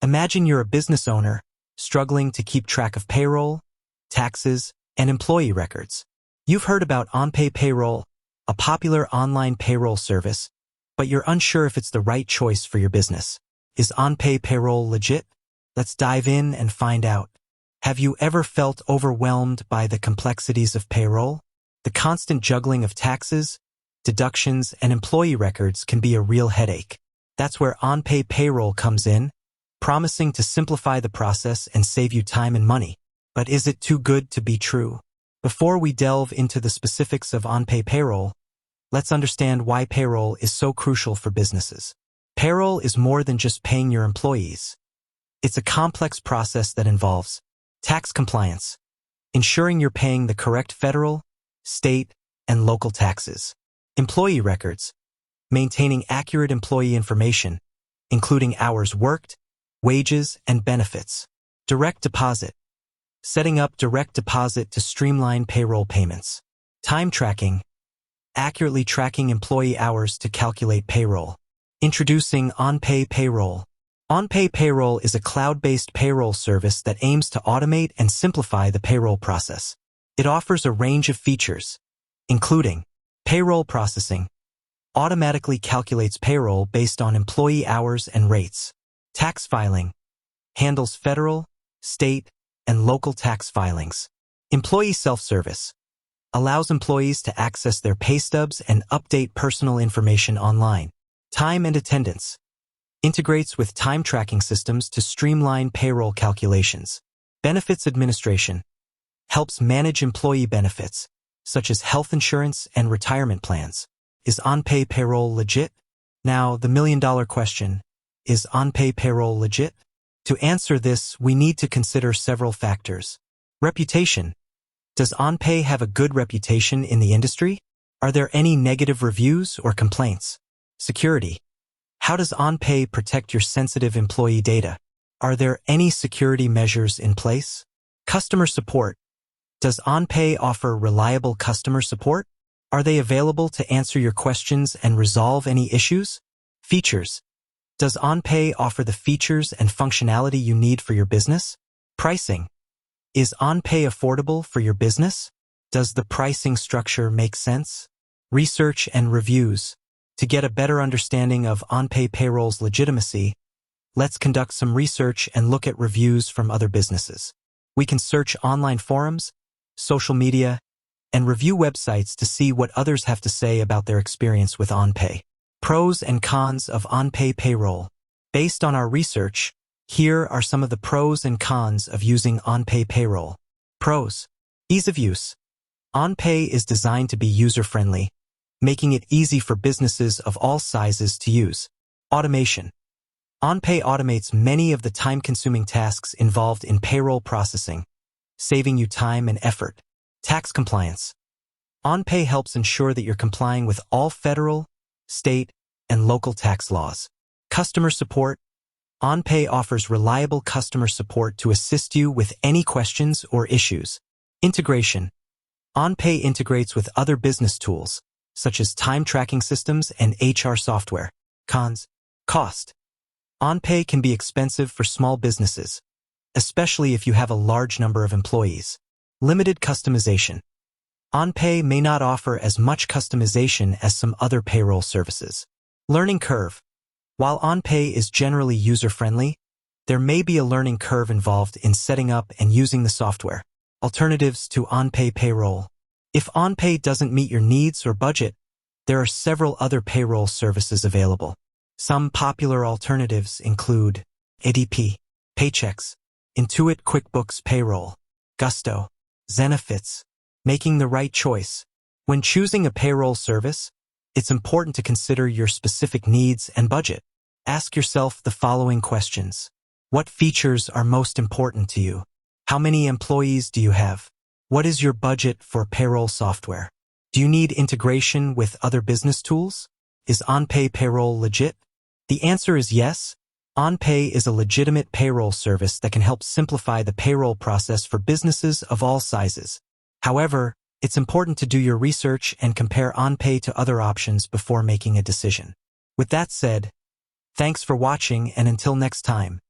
Imagine you're a business owner struggling to keep track of payroll, taxes, and employee records. You've heard about OnPay Payroll, a popular online payroll service, but you're unsure if it's the right choice for your business. Is OnPay Payroll legit? Let's dive in and find out. Have you ever felt overwhelmed by the complexities of payroll? The constant juggling of taxes, deductions, and employee records can be a real headache. That's where OnPay Payroll comes in, promising to simplify the process and save you time and money. But is it too good to be true? Before we delve into the specifics of OnPay Payroll, let's understand why payroll is so crucial for businesses. Payroll is more than just paying your employees. It's a complex process that involves tax compliance, ensuring you're paying the correct federal, state, and local taxes. Employee records, maintaining accurate employee information, including hours worked, wages, and benefits. Direct deposit, setting up direct deposit to streamline payroll payments. Time tracking, accurately tracking employee hours to calculate payroll. Introducing OnPay Payroll. OnPay Payroll is a cloud-based payroll service that aims to automate and simplify the payroll process. It offers a range of features, including payroll processing, automatically calculates payroll based on employee hours and rates. Tax filing, handles federal, state, and local tax filings. Employee self-service, allows employees to access their pay stubs and update personal information online. Time and attendance, integrates with time tracking systems to streamline payroll calculations. Benefits administration, helps manage employee benefits, such as health insurance and retirement plans. Is OnPay Payroll legit? Now, the million-dollar question, is OnPay Payroll legit? To answer this, we need to consider several factors. Reputation. Does OnPay have a good reputation in the industry? Are there any negative reviews or complaints? Security. How does OnPay protect your sensitive employee data? Are there any security measures in place? Customer support. Does OnPay offer reliable customer support? Are they available to answer your questions and resolve any issues? Features. Does OnPay offer the features and functionality you need for your business? Pricing. Is OnPay affordable for your business? Does the pricing structure make sense? Research and reviews. To get a better understanding of OnPay Payroll's legitimacy, let's conduct some research and look at reviews from other businesses. We can search online forums, social media, and review websites to see what others have to say about their experience with OnPay. Pros and cons of OnPay Payroll. Based on our research, here are some of the pros and cons of using OnPay Payroll. Pros. Ease of use. OnPay is designed to be user-friendly, making it easy for businesses of all sizes to use. Automation. OnPay automates many of the time-consuming tasks involved in payroll processing, saving you time and effort. Tax compliance. OnPay helps ensure that you're complying with all federal, state, and local tax laws. Customer support. OnPay offers reliable customer support to assist you with any questions or issues. Integration. OnPay integrates with other business tools, such as time tracking systems and HR software. Cons. Cost. OnPay can be expensive for small businesses, especially if you have a large number of employees. Limited customization. OnPay may not offer as much customization as some other payroll services. Learning curve. While OnPay is generally user-friendly, there may be a learning curve involved in setting up and using the software. Alternatives to OnPay Payroll. If OnPay doesn't meet your needs or budget, there are several other payroll services available. Some popular alternatives include ADP, Paychex, Intuit QuickBooks Payroll, Gusto, Zenefits. Making the right choice. When choosing a payroll service, it's important to consider your specific needs and budget. Ask yourself the following questions. What features are most important to you? How many employees do you have? What is your budget for payroll software? Do you need integration with other business tools? Is OnPay Payroll legit? The answer is yes. OnPay is a legitimate payroll service that can help simplify the payroll process for businesses of all sizes. However, it's important to do your research and compare OnPay to other options before making a decision. With that said, thanks for watching, and until next time.